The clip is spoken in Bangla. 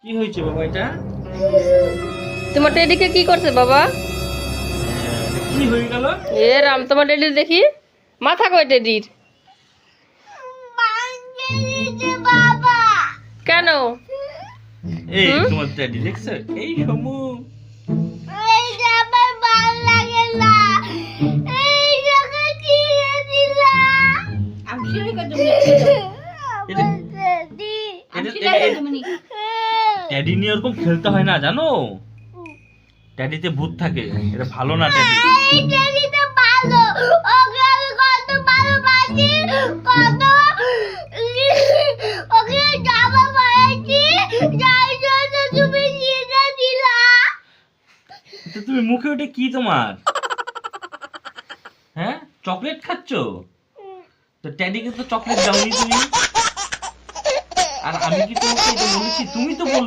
কি হয়েছে বাবা এটা? তোমার টেডিকে কি করছে বাবা? কি হয়ে গেল? এ রাম, তোমার টেডি দেখি মাথা কই টেডির? কেন? এই তোমার টেডি দেখছো? এই সমু টেডি নিয়ে ওরকম খেলতে হয় না, জানো? টেডিতে ভূত থাকে, এটা ভালো না টেডি। তো তুমি মুখে ওটা কি তোমার? হ্যাঁ, চকলেট খাচ্ছো? তো টেডিকে তো চকলেট দাওনি তুমি। আর আমি কি তোমাকে এটা বলেছি? তুমি তো বললে